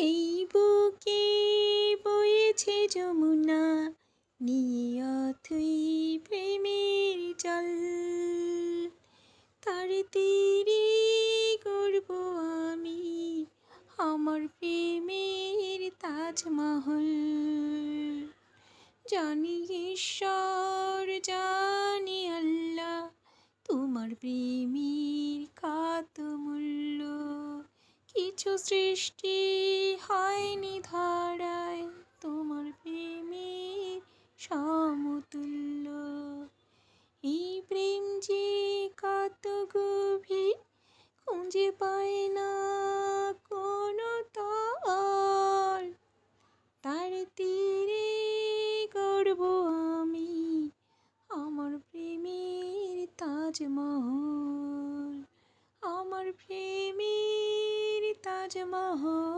এই বুকে বয়েছে যমুনা, নিয়ে অথই প্রেমের জল। তার তীরে গড়ব আমি আমার প্রেমের তাজমহল। জানি ঈশ্বর, জানি আল্লাহ, তোমার প্রেমের কত মূল্য। কিছু সৃষ্টি হয়নি ধরায় তোমার প্রেমের সমতুল্য। এই প্রেম যে কত গভীর, খুঁজে পায় না কোনো তল। তার তীরে গড়ব আমি আমার প্রেমের তাজমহল।